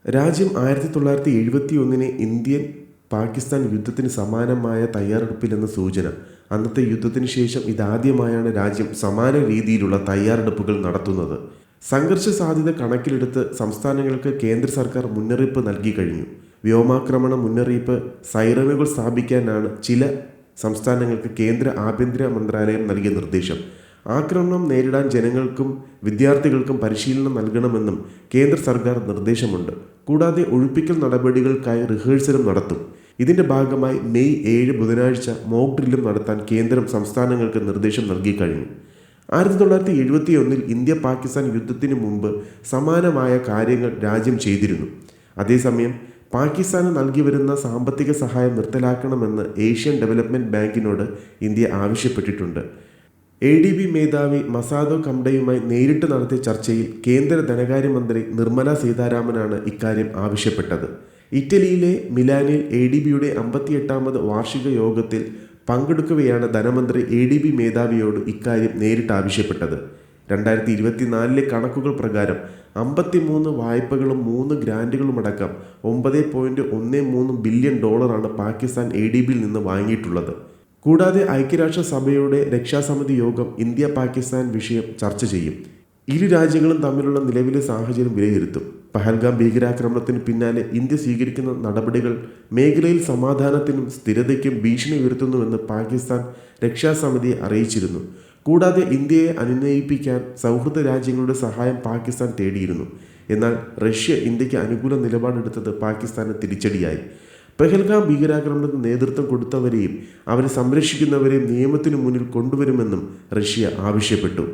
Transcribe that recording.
രാജ്യം 1971 ഇന്ത്യൻ പാകിസ്ഥാൻ യുദ്ധത്തിന് സമാനമായ തയ്യാറെടുപ്പിലെന്ന സൂചന. അന്നത്തെ യുദ്ധത്തിന് ശേഷം ഇതാദ്യമായാണ് രാജ്യം സമാന രീതിയിലുള്ള തയ്യാറെടുപ്പുകൾ നടത്തുന്നത്. സംഘർഷ സാധ്യത കണക്കിലെടുത്ത് സംസ്ഥാനങ്ങൾക്ക് കേന്ദ്ര സർക്കാർ മുന്നറിയിപ്പ് നൽകി കഴിഞ്ഞു. വ്യോമാക്രമണ മുന്നറിയിപ്പ് സൈറനുകൾ സ്ഥാപിക്കാനാണ് ചില സംസ്ഥാനങ്ങൾക്ക് കേന്ദ്ര ആഭ്യന്തര മന്ത്രാലയം നൽകിയ നിർദ്ദേശം. ആക്രമണം നേരിടാൻ ജനങ്ങൾക്കും വിദ്യാർത്ഥികൾക്കും പരിശീലനം നൽകണമെന്നും കേന്ദ്ര സർക്കാർ നിർദ്ദേശമുണ്ട്. കൂടാതെ ഒഴിപ്പിക്കൽ നടപടികൾക്കായി റിഹേഴ്സലും നടത്തും. ഇതിന്റെ ഭാഗമായി മെയ് 7 ബുധനാഴ്ച മോക്ക് ഡ്രില്ലും നടത്താൻ കേന്ദ്രം സംസ്ഥാനങ്ങൾക്ക് നിർദ്ദേശം നൽകി കഴിഞ്ഞു. 1971 ഇന്ത്യ പാകിസ്ഥാൻ യുദ്ധത്തിന് മുമ്പ് സമാനമായ കാര്യങ്ങൾ രാജ്യം ചെയ്തിരുന്നു. അതേസമയം പാകിസ്ഥാന് നൽകി വരുന്ന സാമ്പത്തിക സഹായം നിർത്തലാക്കണമെന്ന് ഏഷ്യൻ ഡെവലപ്മെന്റ് ബാങ്കിനോട് ഇന്ത്യ ആവശ്യപ്പെട്ടിട്ടുണ്ട്. ADB മേധാവി മസാദോ കംഡയുമായി നേരിട്ട് നടത്തിയ ചർച്ചയിൽ കേന്ദ്ര ധനകാര്യമന്ത്രി നിർമ്മല സീതാരാമനാണ് ഇക്കാര്യം ആവശ്യപ്പെട്ടത്. ഇറ്റലിയിലെ മിലാനിൽ ADBയുടെ 58ാമത് വാർഷിക യോഗത്തിൽ പങ്കെടുക്കവെയാണ് ധനമന്ത്രി ADB മേധാവിയോട് ഇക്കാര്യം നേരിട്ട് ആവശ്യപ്പെട്ടത്. 2024 കണക്കുകൾ പ്രകാരം 53 വായ്പകളും 3 ഗ്രാന്റുകളുമടക്കം $9.13 ബില്യൺ പാകിസ്ഥാൻ ADBയിൽ നിന്ന് വാങ്ങിയിട്ടുള്ളത്. കൂടാതെ ഐക്യരാഷ്ട്രസഭയുടെ രക്ഷാസമിതി യോഗം ഇന്ത്യ പാകിസ്ഥാൻ വിഷയം ചർച്ച ചെയ്യും. ഇരു രാജ്യങ്ങളും തമ്മിലുള്ള നിലവിലെ സാഹചര്യം വിലയിരുത്തും. പഹൽഗാം ഭീകരാക്രമണത്തിന് പിന്നാലെ ഇന്ത്യ സ്വീകരിക്കുന്ന നടപടികൾ മേഖലയിൽ സമാധാനത്തിനും സ്ഥിരതയ്ക്കും ഭീഷണി ഉയർത്തുന്നുവെന്ന് പാകിസ്ഥാൻ രക്ഷാസമിതിയെ അറിയിച്ചിരുന്നു. കൂടാതെ ഇന്ത്യയെ അനുനയിപ്പിക്കാൻ സൗഹൃദ രാജ്യങ്ങളുടെ സഹായം പാകിസ്ഥാൻ തേടിയിരുന്നു. എന്നാൽ റഷ്യ ഇന്ത്യക്ക് അനുകൂല നിലപാടെടുത്തത് പാകിസ്ഥാന് തിരിച്ചടിയായി. പഹൽഗാം ഭീകരാക്രമണത്തിന് നേതൃത്വം കൊടുത്തവരെയും അവരെ സംരക്ഷിക്കുന്നവരെയും നിയമത്തിനു മുന്നിൽ കൊണ്ടുവരുമെന്നും റഷ്യ ആവശ്യപ്പെട്ടു.